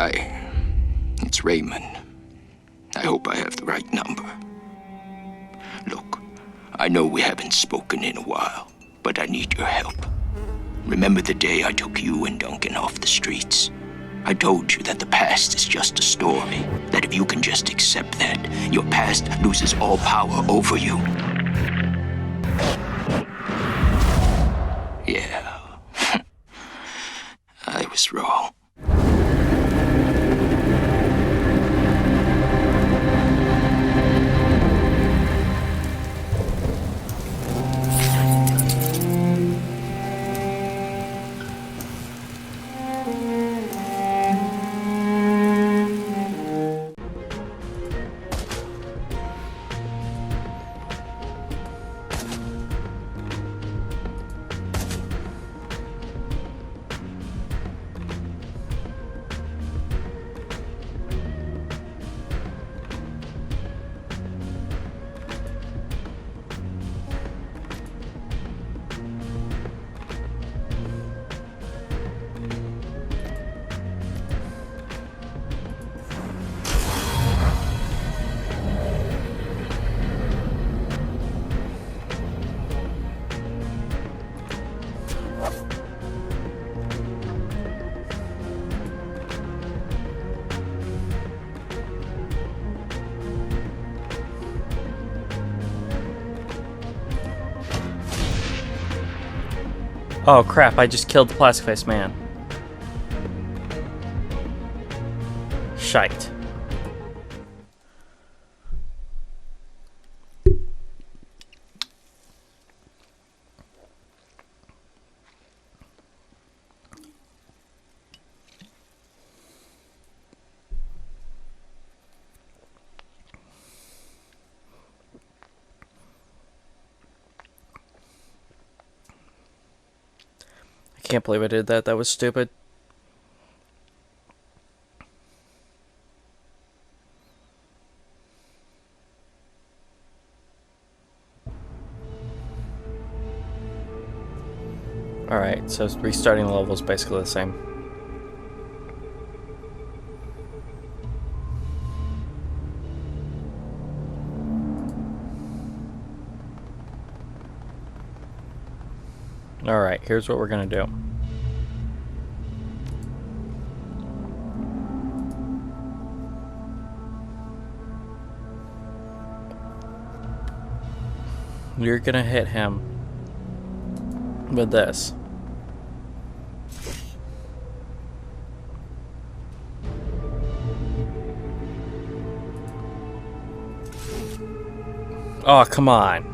Hi, it's Raymond. I hope I have the right number. Look, I know we haven't spoken in a while, but I need your help. Remember the day I took you and Duncan off the streets? I told you that the past is just a story, that if you can just accept that, your past loses all power over you. Yeah, I was wrong. Oh crap, I just killed the plastic face man. Shite. I can't believe I did that. That was stupid. Alright, so restarting the level is basically the same. Alright, here's what we're gonna do. You're gonna hit him with this. Oh, come on.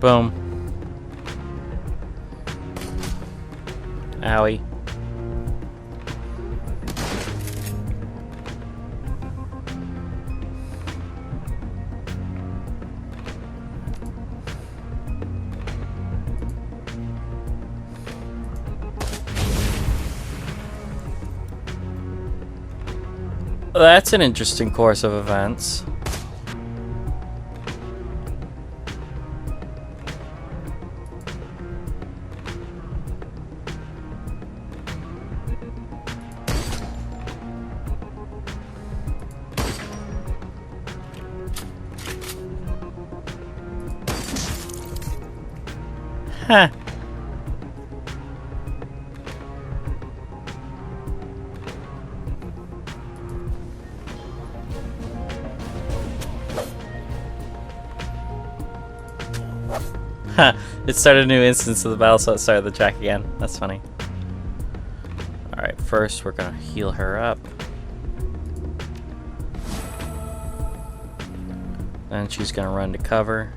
Boom. Owie. That's an interesting course of events. Huh. It started a new instance of the battle, so it started the track again. That's funny. Alright, first we're gonna heal her up. Then she's gonna run to cover.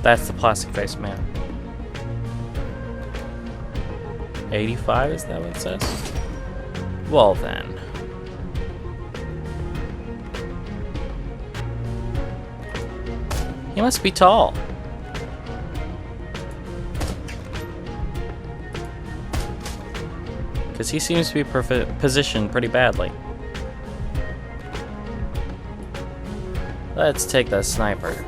That's the plastic face man. 85, is that what it says? Well then. He must be tall. Because he seems to be positioned pretty badly. Let's take the sniper.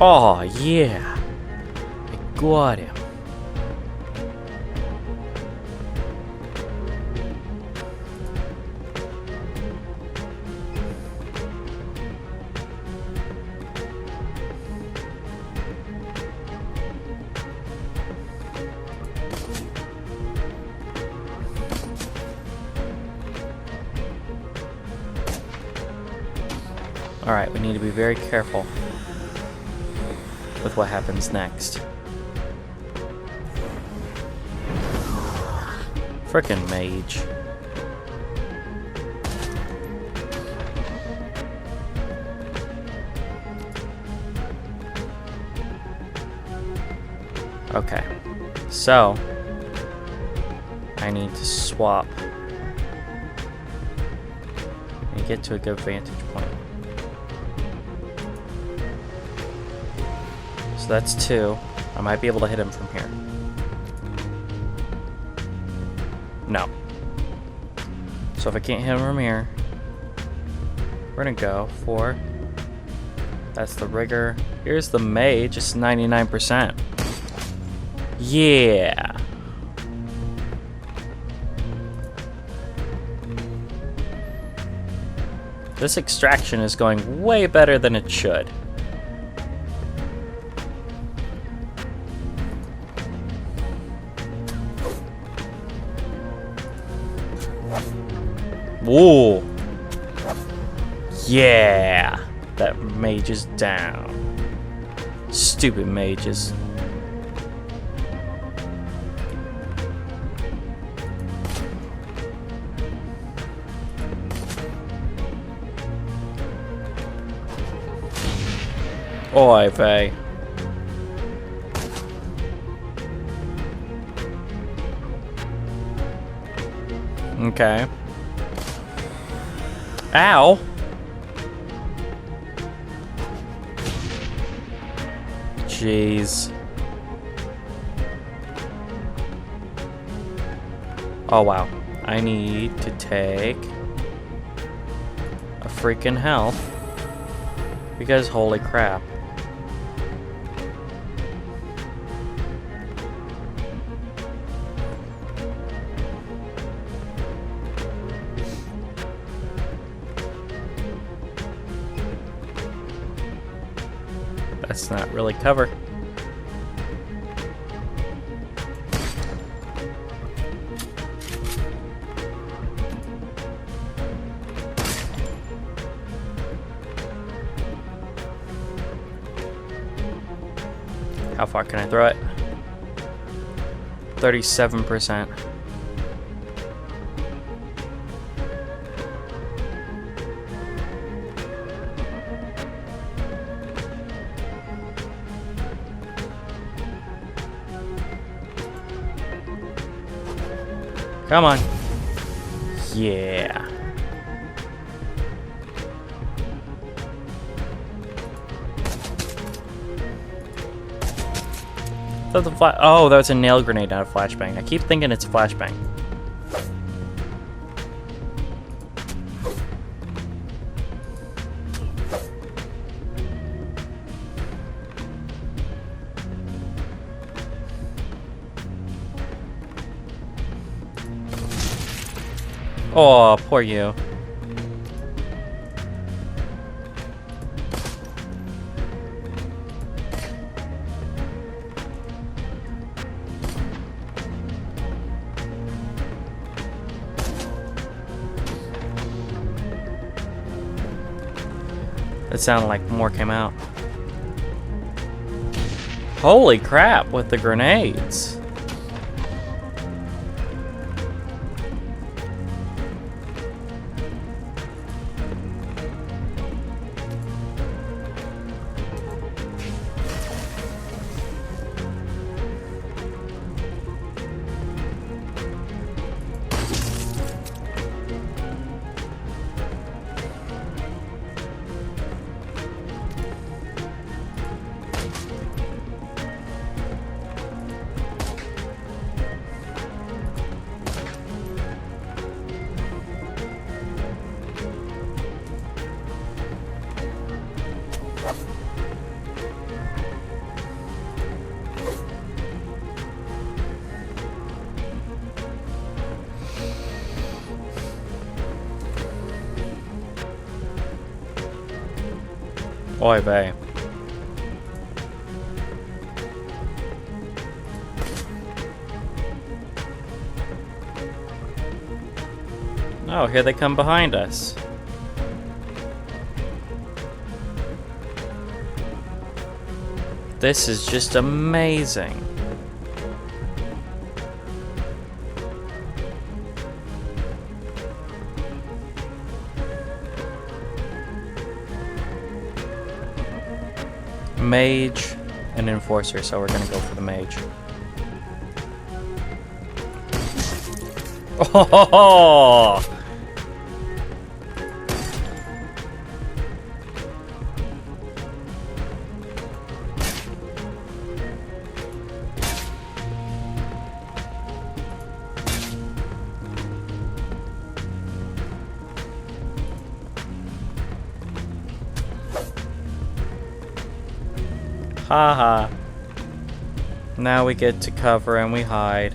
Oh, yeah. I got him. Alright, we need to be very careful with what happens next. Frickin' mage. Okay, so I need to swap and get to a good vantage point. So that's 2. I might be able to hit him from here. No. So if I can't hit him from here, we're gonna go for... That's the rigger. Here's the mage, just 99%. Yeah! This extraction is going way better than it should. Whoa! Yeah! That mage is down. Stupid mages. Oy vey. Okay. Ow! Jeez. Oh wow. I need to take a freaking health because holy crap. That's not really cover. How far can I throw it? 37%. Come on. Yeah. Oh, that was a nail grenade, not a flashbang. I keep thinking it's a flashbang. Oh, poor you. It sounded like more came out. Holy crap, with the grenades. Oy vey. Oh, here they come behind us. This is just amazing. Mage and enforcer, so we're gonna go for the mage. Oh! Haha. Now we get to cover and we hide.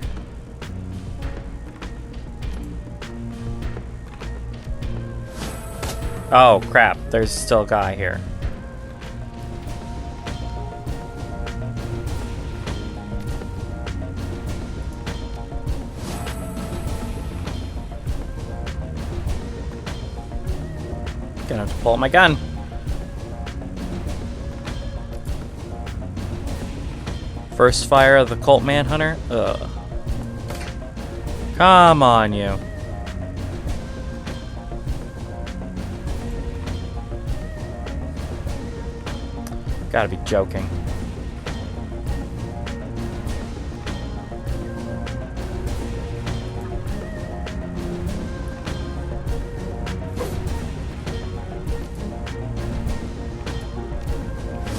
Oh crap, there's still a guy here. Gonna have to pull out my gun. First fire of the Cult Manhunter? Ugh. Come on, you. Gotta be joking.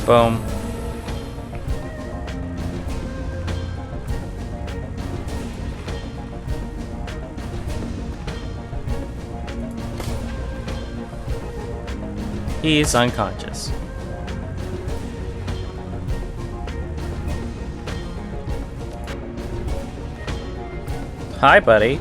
Boom. He's unconscious. Hi, buddy.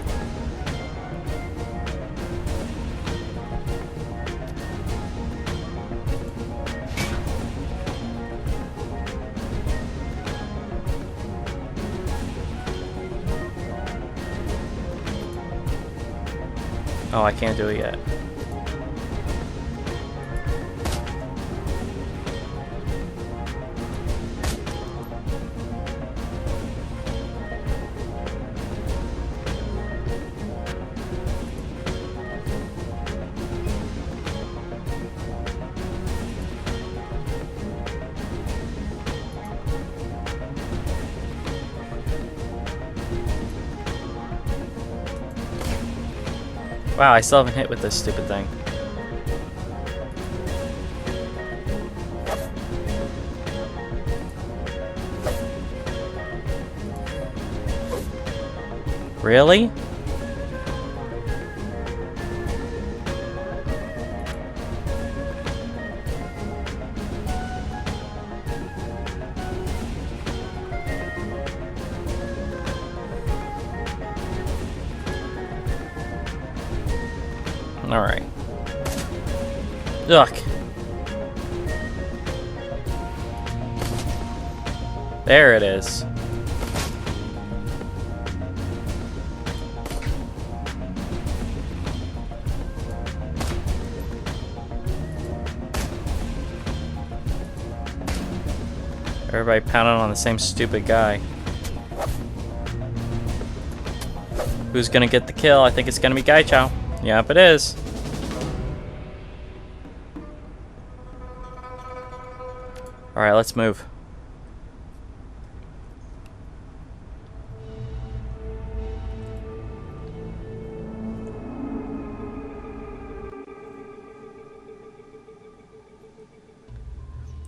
Oh, I can't do it yet. Wow, I still haven't hit with this stupid thing. Really? Alright. Look. There it is. Everybody pounding on the same stupid guy. Who's gonna get the kill? I think it's gonna be Gai Chao. Yep, it is. Alright, let's move.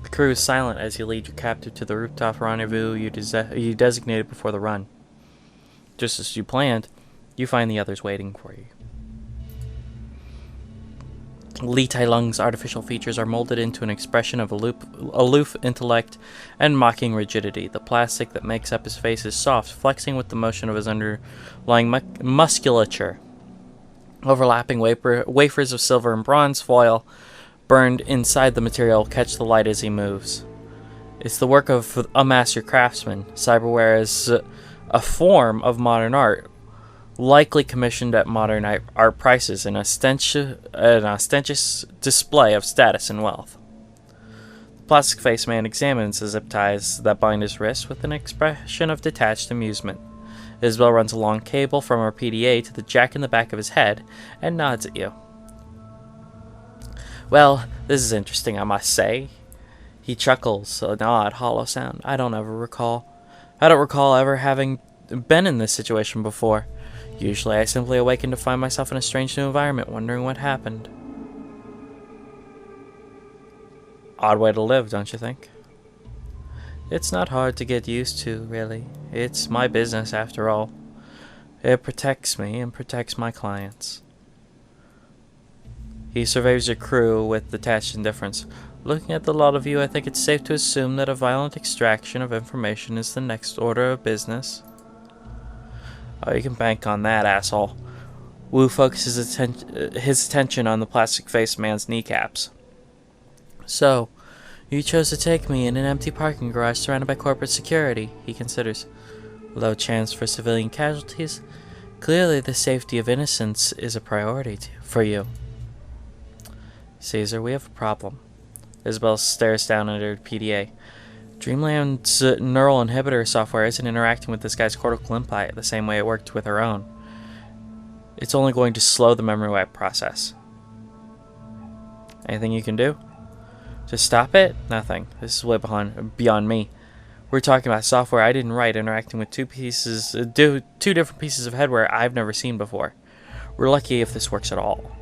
The crew is silent as you lead your captive to the rooftop rendezvous you designated before the run. Just as you planned, you find the others waiting for you. Li Tai-Lung's artificial features are molded into an expression of aloof intellect and mocking rigidity. The plastic that makes up his face is soft, flexing with the motion of his underlying musculature. Overlapping wafers of silver and bronze foil burned inside the material catch the light as he moves. It's the work of a master craftsman. Cyberware is a form of modern art, likely commissioned at modern art prices, an ostentatious display of status and wealth. The plastic face man examines the zip ties that bind his wrists with an expression of detached amusement. Isabel runs a long cable from her PDA to the jack in the back of his head and nods at you. Well, this is interesting, I must say. He chuckles, an odd, hollow sound. I don't recall ever having been in this situation before. Usually I simply awaken to find myself in a strange new environment, wondering what happened. Odd way to live, don't you think? It's not hard to get used to, really. It's my business, after all. It protects me and protects my clients. He surveys your crew with detached indifference. Looking at the lot of you, I think it's safe to assume that a violent extraction of information is the next order of business. Oh, you can bank on that, asshole. Wu focuses his attention on the plastic-faced man's kneecaps. So, you chose to take me in an empty parking garage surrounded by corporate security, he considers. Low chance for civilian casualties. Clearly, the safety of innocents is a priority for you. Caesar, we have a problem. Isabel stares down at her PDA. Dreamland's neural inhibitor software isn't interacting with this guy's cortical implant the same way it worked with her own. It's only going to slow the memory wipe process. Anything you can do? To stop it? Nothing. This is way beyond me. We're talking about software I didn't write interacting with two different pieces of headwear I've never seen before. We're lucky if this works at all.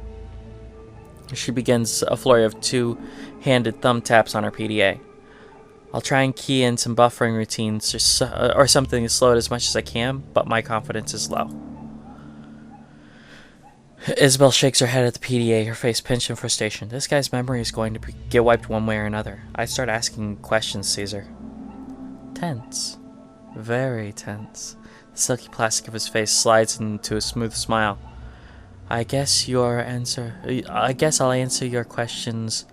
She begins a flurry of two-handed thumb taps on her PDA. I'll try and key in some buffering routines or something to slow it as much as I can, but my confidence is low. Isabel shakes her head at the PDA, her face pinched in frustration. This guy's memory is going to get wiped one way or another. I start asking questions, Caesar. Tense. Very tense. The silky plastic of his face slides into a smooth smile. I guess I'll answer your questions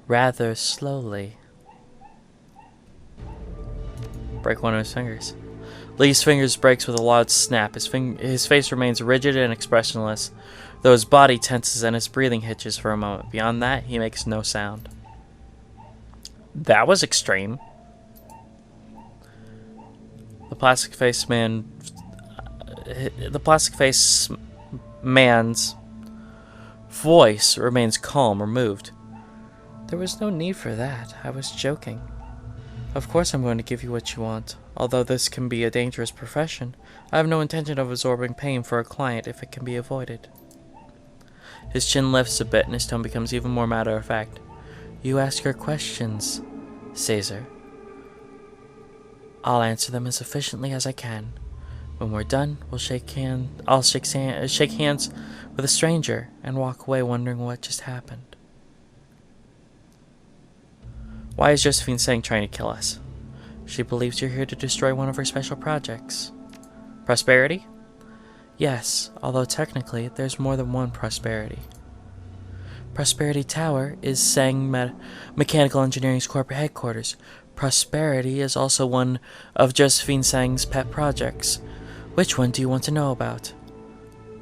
rather slowly. Break one of his fingers. Lee's fingers breaks with a loud snap. His face remains rigid and expressionless, though his body tenses and his breathing hitches for a moment. Beyond that, he makes no sound. That was extreme. The plastic face man's voice remains calm or moved. There was no need for that. I was joking. Of course I'm going to give you what you want. Although this can be a dangerous profession, I have no intention of absorbing pain for a client if it can be avoided. His chin lifts a bit and his tone becomes even more matter-of-fact. You ask your questions, Caesar. I'll answer them as efficiently as I can. When we're done, I'll shake hands with a stranger and walk away wondering what just happened. Why is Josephine Tseng trying to kill us? She believes you're here to destroy one of her special projects. Prosperity? Yes, although technically there's more than one Prosperity. Prosperity Tower is Tseng Mechanical Engineering's corporate headquarters. Prosperity is also one of Josephine Tseng's pet projects. Which one do you want to know about?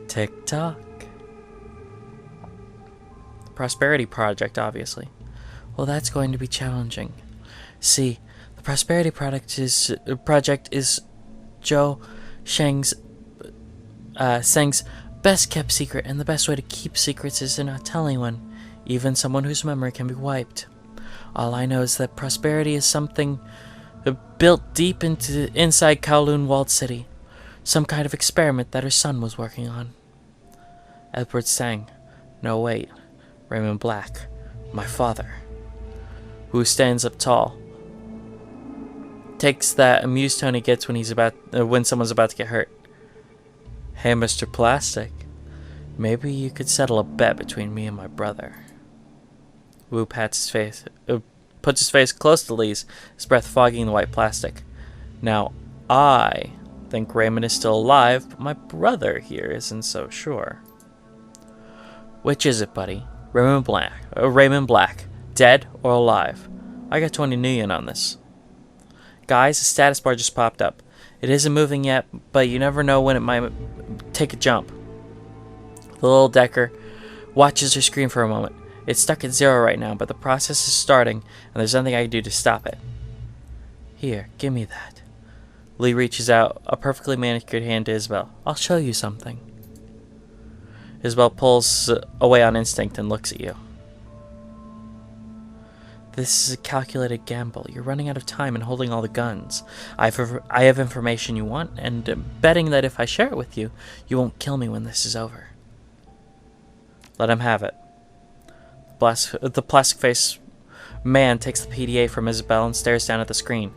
Tick-tock. Prosperity Project, obviously. Well, that's going to be challenging. See, the Prosperity project is Zhou Sheng's Tseng's best-kept secret, and the best way to keep secrets is to not tell anyone, even someone whose memory can be wiped. All I know is that Prosperity is something built deep inside Kowloon Walled City, some kind of experiment that her son was working on. Edward Tseng. No, wait. Raymond Black. My father. Who stands up tall. Takes that amused tone he gets when someone's about to get hurt. Hey, Mr. Plastic. Maybe you could settle a bet between me and my brother. Wu puts his face close to Lee's, his breath fogging the white plastic. Now, I think Raymond is still alive, but my brother here isn't so sure. Which is it, buddy? Raymond Black, dead or alive? I got 20 million on this. Guys, the status bar just popped up. It isn't moving yet, but you never know when it might take a jump. The little Decker watches her screen for a moment. It's stuck at 0 right now, but the process is starting, and there's nothing I can do to stop it. Here, give me that. Lee reaches out a perfectly manicured hand to Isabel. I'll show you something. Isabel pulls away on instinct and looks at you. This is a calculated gamble. You're running out of time and holding all the guns. I have information you want, and betting that if I share it with you, you won't kill me when this is over. Let him have it. The plastic-faced man takes the PDA from Isabel and stares down at the screen.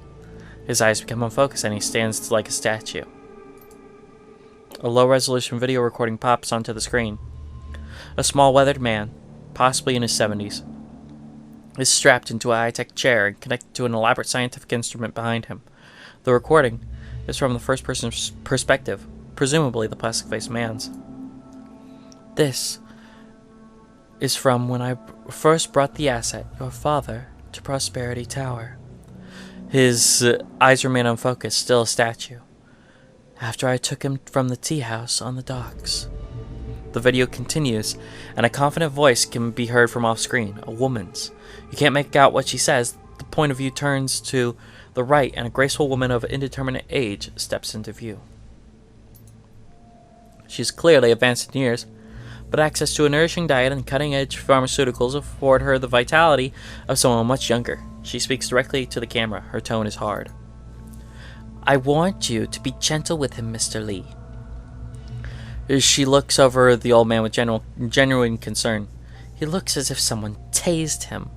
His eyes become unfocused and he stands like a statue. A low-resolution video recording pops onto the screen. A small, weathered man, possibly in his 70s, is strapped into a high-tech chair and connected to an elaborate scientific instrument behind him. The recording is from the first person's perspective, presumably the plastic-faced man's. This is from when I first brought the asset, your father, to Prosperity Tower. His eyes remain unfocused, still a statue. After I took him from the tea house on the docks. The video continues, and a confident voice can be heard from off-screen, a woman's. You can't make out what she says. The point of view turns to the right, and a graceful woman of indeterminate age steps into view. She's clearly advanced in years, but access to a nourishing diet and cutting-edge pharmaceuticals afford her the vitality of someone much younger. She speaks directly to the camera. Her tone is hard. I want you to be gentle with him, Mr. Lee. She looks over the old man with genuine concern. He looks as if someone tased him.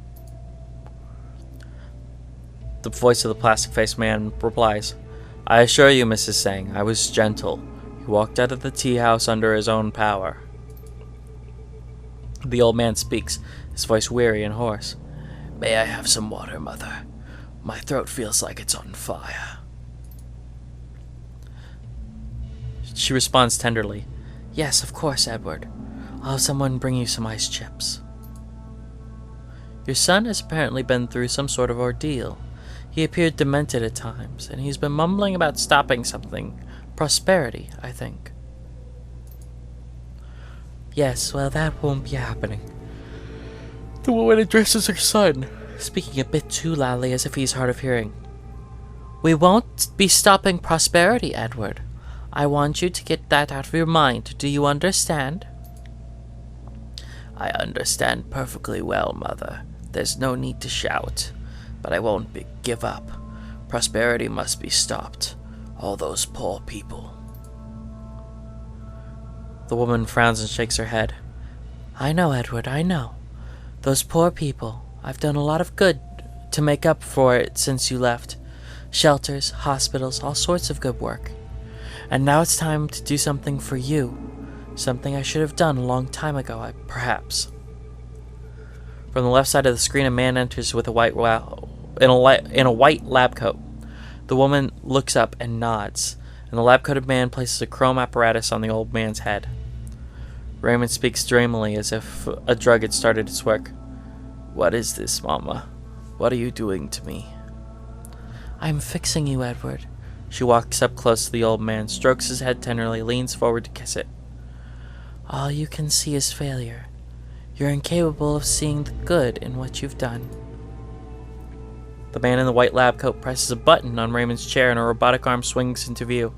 The voice of the plastic-faced man replies, I assure you, Mrs. Tseng, I was gentle. He walked out of the tea house under his own power. The old man speaks, his voice weary and hoarse. May I have some water, Mother? My throat feels like it's on fire. She responds tenderly. Yes, of course, Edward. I'll have someone bring you some ice chips. Your son has apparently been through some sort of ordeal. He appeared demented at times, and he's been mumbling about stopping something. Prosperity, I think. Yes, well, that won't be happening. The woman addresses her son, speaking a bit too loudly as if he's hard of hearing. We won't be stopping Prosperity, Edward. I want you to get that out of your mind. Do you understand? I understand perfectly well, Mother. There's no need to shout. But I won't give up. Prosperity must be stopped. All those poor people. The woman frowns and shakes her head. I know, Edward, I know. Those poor people. I've done a lot of good to make up for it since you left. Shelters, hospitals, all sorts of good work. And now it's time to do something for you. Something I should have done a long time ago, perhaps. From the left side of the screen, a man enters with a white lab coat. The woman looks up and nods, and the lab-coated man places a chrome apparatus on the old man's head. Raymond speaks dreamily as if a drug had started its work. "What is this, Mama? What are you doing to me?" "I'm fixing you, Edward." She walks up close to the old man, strokes his head tenderly, leans forward to kiss it. "All you can see is failure. You're incapable of seeing the good in what you've done." The man in the white lab coat presses a button on Raymond's chair and a robotic arm swings into view.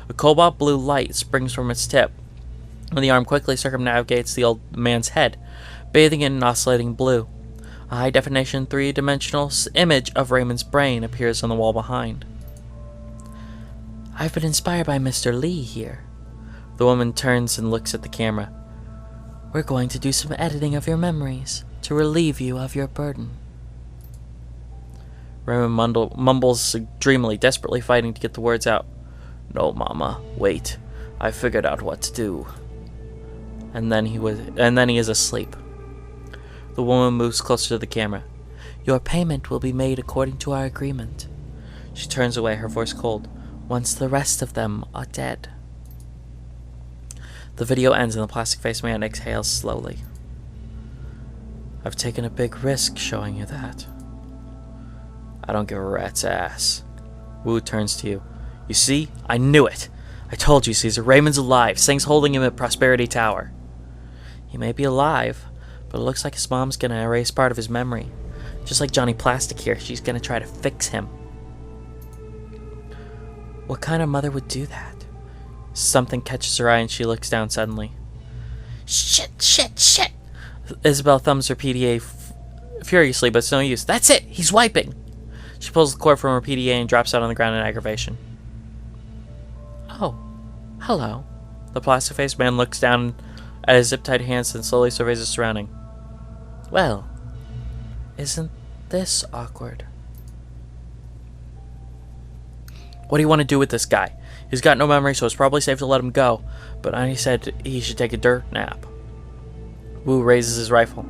A cobalt blue light springs from its tip, and the arm quickly circumnavigates the old man's head, bathing it in oscillating blue. A high-definition, three-dimensional image of Raymond's brain appears on the wall behind. "I've been inspired by Mr. Lee here." The woman turns and looks at the camera. "We're going to do some editing of your memories to relieve you of your burden." Raymond mumbles dreamily, desperately fighting to get the words out. "No, Mama, wait. I figured out what to do." And then he is asleep. The woman moves closer to the camera. "Your payment will be made according to our agreement." She turns away, her voice cold. "Once the rest of them are dead." The video ends and the plastic-faced man exhales slowly. "I've taken a big risk showing you that." "I don't give a rat's ass." Wu turns to you. "You see? I knew it! I told you, Caesar. Raymond's alive. Sing's holding him at Prosperity Tower." "He may be alive, but it looks like his mom's gonna erase part of his memory. Just like Johnny Plastic here, she's gonna try to fix him." "What kind of mother would do that?" Something catches her eye and she looks down suddenly. Shit! Isabel thumbs her PDA furiously, but it's no use. "That's it! He's wiping!" She pulls the cord from her PDA and drops out on the ground in aggravation. "Oh, hello." The plastic-faced man looks down at his zip-tied hands and slowly surveys his surrounding. "Well, isn't this awkward?" "What do you want to do with this guy? He's got no memory, so it's probably safe to let him go, but Auntie said he should take a dirt nap." Wu raises his rifle.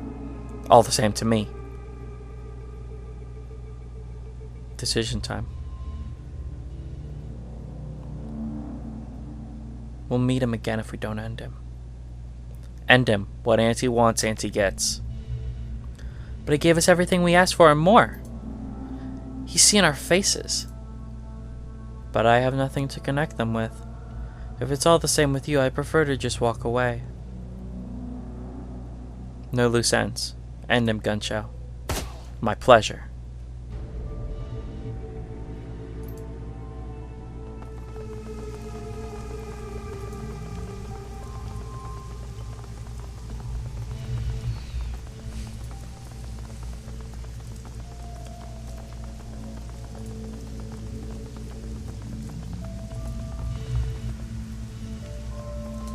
"All the same to me." Decision time. We'll meet him again if we don't end him. End him. What Auntie wants, Auntie gets. But he gave us everything we asked for and more. He's seeing our faces. But I have nothing to connect them with. If it's all the same with you, I prefer to just walk away. No loose ends. End him, Gunshow. My pleasure.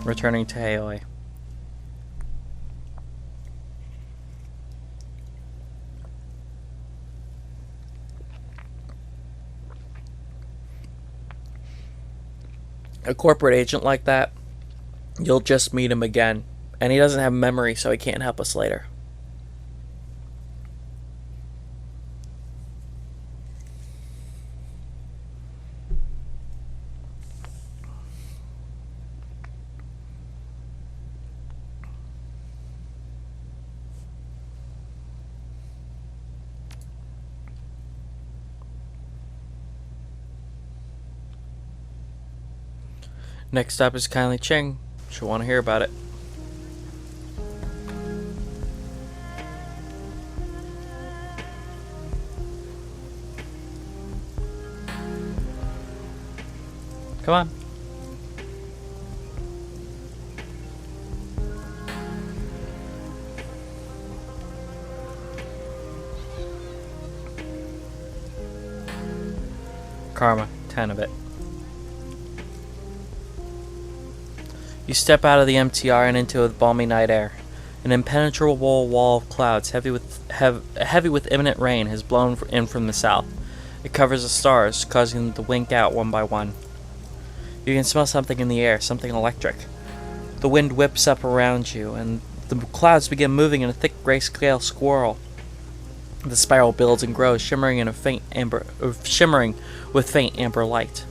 Returning to Haoi. A corporate agent like that, you'll just meet him again, and he doesn't have memory, so he can't help us later. Next up is Kindly Ching. She'll want to hear about it. Come on. Karma, 10 of it. You step out of the MTR and into the balmy night air. An impenetrable wall of clouds, heavy with imminent rain, has blown in from the south. It covers the stars, causing them to wink out one by one. You can smell something in the air, something electric. The wind whips up around you, and the clouds begin moving in a thick grayscale swirl. The spiral builds and grows, shimmering with faint amber light.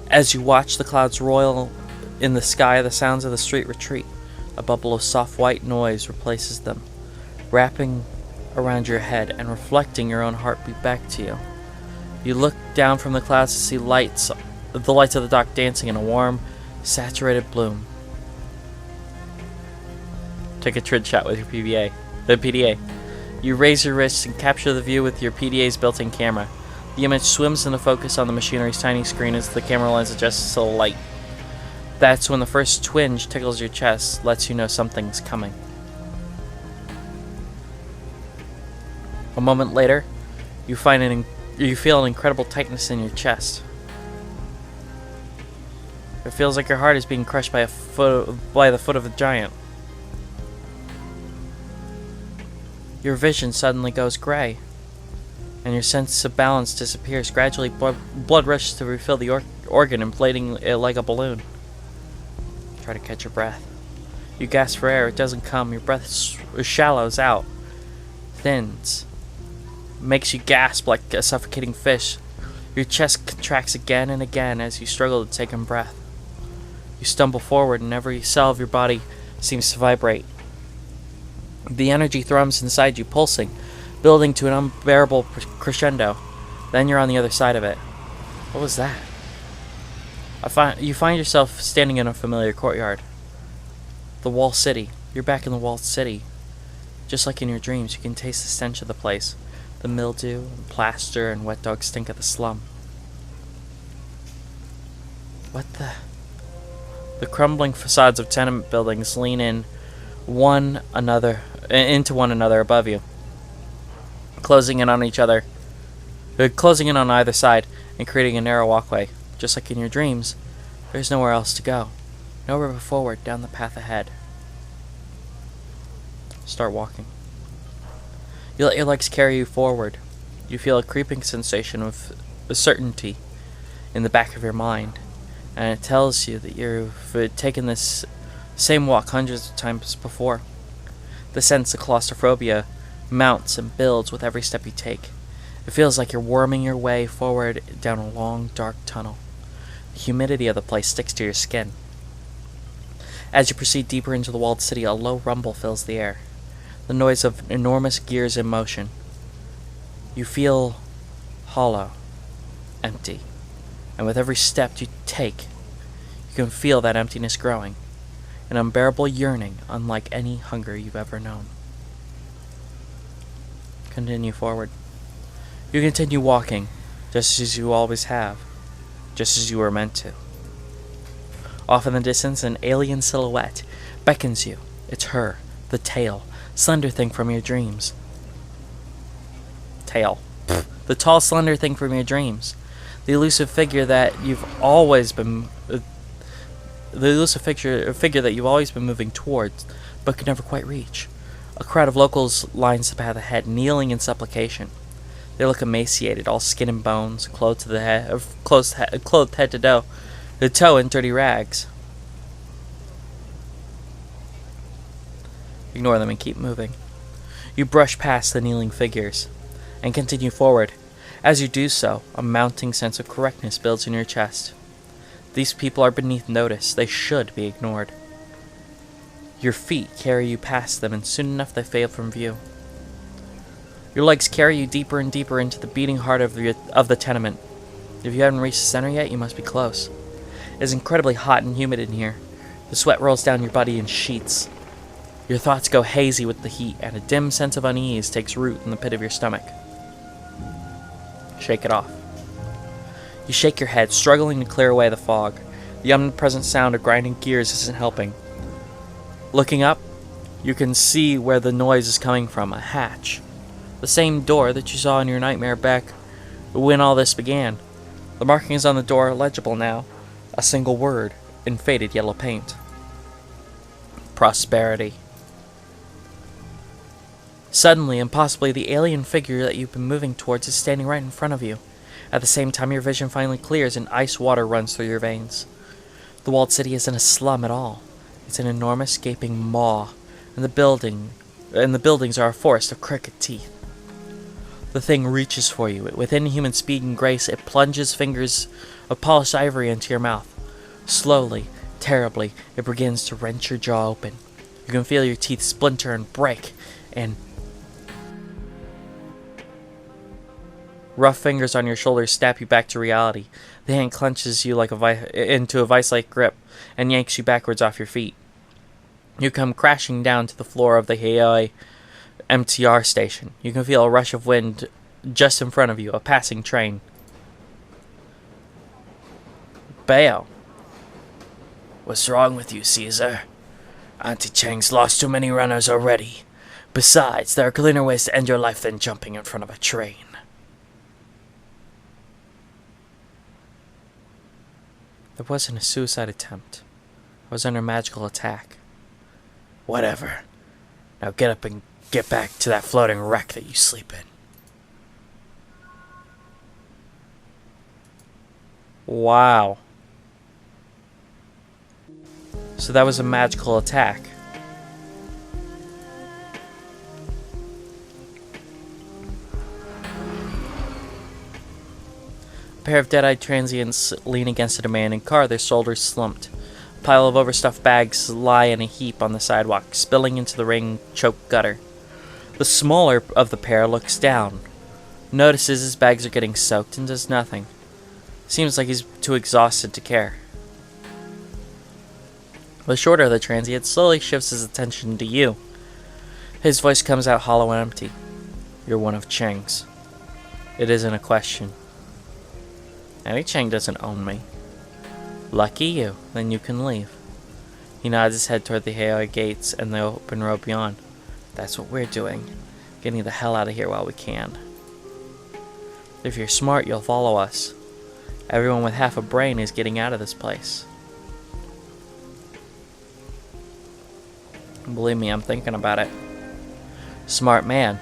As you watch the clouds roil in the sky, the sounds of the street retreat. A bubble of soft white noise replaces them, wrapping around your head and reflecting your own heartbeat back to you. You look down from the clouds to see the lights of the dock dancing in a warm, saturated bloom. Take a trid shot with your PDA. You raise your wrists and capture the view with your PDA's built-in camera. The image swims into focus on the machinery's tiny screen as the camera lens adjusts to the light. That's when the first twinge tickles your chest, lets you know something's coming. A moment later, you feel an incredible tightness in your chest. It feels like your heart is being crushed by the foot of a giant. Your vision suddenly goes gray, and your sense of balance disappears. Gradually, blood rushes to refill the organ, inflating it like a balloon. Try to catch your breath. You gasp for air. It doesn't come. Your breath shallows out, thins, makes you gasp like a suffocating fish. Your chest contracts again and again as you struggle to take in breath. You stumble forward, and every cell of your body seems to vibrate. The energy thrums inside you, pulsing, building to an unbearable crescendo. Then you're on the other side of it. What was that? You find yourself standing in a familiar courtyard. The walled city. You're back in the walled city. Just like in your dreams, you can taste the stench of the place. The mildew, and plaster, and wet dog stink of the slum. What the... The crumbling facades of tenement buildings lean into one another above you, closing in on either side and creating a narrow walkway. Just like in your dreams, there's nowhere else to go. Nowhere but forward down the path ahead. Start walking. You let your legs carry you forward. You feel a creeping sensation of certainty in the back of your mind, and it tells you that you've taken this same walk hundreds of times before. The sense of claustrophobia mounts and builds with every step you take. It feels like you're worming your way forward down a long, dark tunnel. The humidity of the place sticks to your skin. As you proceed deeper into the walled city, a low rumble fills the air. The noise of enormous gears in motion. You feel hollow, empty, and with every step you take, you can feel that emptiness growing. An unbearable yearning unlike any hunger you've ever known. Continue forward. You continue walking, just as you always have, just as you were meant to. Off in the distance, an alien silhouette beckons you. It's her, the tail, slender thing from your dreams. Tail. Pfft. The tall, slender thing from your dreams. The elusive figure that you've always been... figure that you've always been moving towards, but could never quite reach. A crowd of locals lines the path ahead, kneeling in supplication. They look emaciated, all skin and bones, clothed head to toe in dirty rags. Ignore them and keep moving. You brush past the kneeling figures and continue forward. As you do so, a mounting sense of correctness builds in your chest. These people are beneath notice. They should be ignored. Your feet carry you past them, and soon enough they fade from view. Your legs carry you deeper and deeper into the beating heart of the tenement. If you haven't reached the center yet, you must be close. It is incredibly hot and humid in here. The sweat rolls down your body in sheets. Your thoughts go hazy with the heat, and a dim sense of unease takes root in the pit of your stomach. Shake it off. You shake your head, struggling to clear away the fog. The omnipresent sound of grinding gears isn't helping. Looking up, you can see where the noise is coming from, a hatch. The same door that you saw in your nightmare back when all this began. The markings on the door are legible now, a single word in faded yellow paint. Prosperity. Suddenly and possibly the alien figure that you've been moving towards is standing right in front of you. At the same time, your vision finally clears and ice water runs through your veins. The walled city isn't a slum at all. It's an enormous gaping maw, and the buildings are a forest of crooked teeth. The thing reaches for you. With inhuman speed and grace, it plunges fingers of polished ivory into your mouth. Slowly, terribly, it begins to wrench your jaw open. You can feel your teeth splinter and break, and rough fingers on your shoulders snap you back to reality. The hand clenches you like into a vice-like grip and yanks you backwards off your feet. You come crashing down to the floor of the Hare MTR station. You can feel a rush of wind just in front of you, a passing train. Bayo. What's wrong with you, Caesar? Auntie Chang's lost too many runners already. Besides, there are cleaner ways to end your life than jumping in front of a train. There wasn't a suicide attempt. I was under magical attack. Whatever. Now get up and get back to that floating wreck that you sleep in. Wow. So that was a magical attack. A pair of dead-eyed transients lean against a demanding car, their shoulders slumped. A pile of overstuffed bags lie in a heap on the sidewalk, spilling into the rain-choked gutter. The smaller of the pair looks down, notices his bags are getting soaked, and does nothing. Seems like he's too exhausted to care. The shorter of the transient slowly shifts his attention to you. His voice comes out hollow and empty. You're one of Chang's. It isn't a question. Eddie Chang doesn't own me. Lucky you, then you can leave. He nods his head toward the Hare gates and the open road beyond. That's what we're doing. Getting the hell out of here while we can. If you're smart, you'll follow us. Everyone with half a brain is getting out of this place. Believe me, I'm thinking about it. Smart man.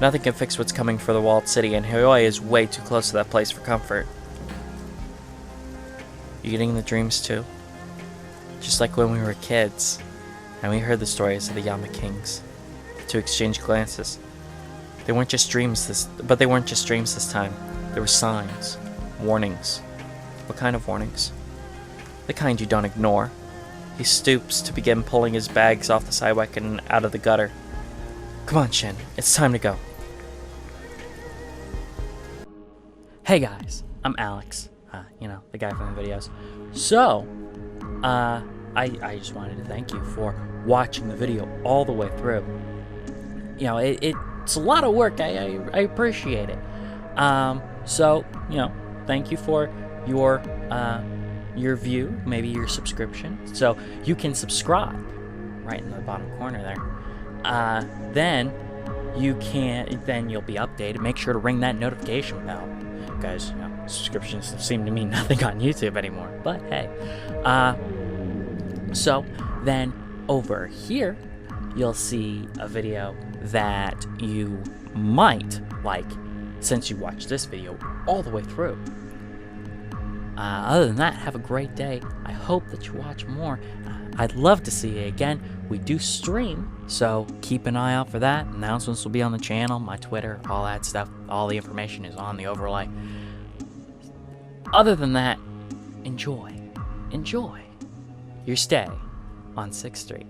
Nothing can fix what's coming for the walled city, and Hoi is way too close to that place for comfort. You getting the dreams too? Just like when we were kids, and we heard the stories of the Yama Kings. The two exchanged glances. They weren't just dreams this time. There were signs, warnings. What kind of warnings? The kind you don't ignore. He stoops to begin pulling his bags off the sidewalk and out of the gutter. Come on, Shin. It's time to go. Hey guys, I'm Alex. The guy from the videos. So, I just wanted to thank you for watching the video all the way through. It's a lot of work. I appreciate it. Thank you for your view, maybe your subscription. So you can subscribe right in the bottom corner there. Then you'll be updated. Make sure to ring that notification bell, because subscriptions seem to mean nothing on YouTube anymore. But hey, so then over here you'll see a video that you might like, since you watched this video all the way through. Other than that, have a great day. I hope that you watch more. I'd love to see you again. We do stream, so keep an eye out for that. Announcements will be on the channel, my Twitter, all that stuff. All the information is on the overlay. Other than that, enjoy your stay on 6th Street.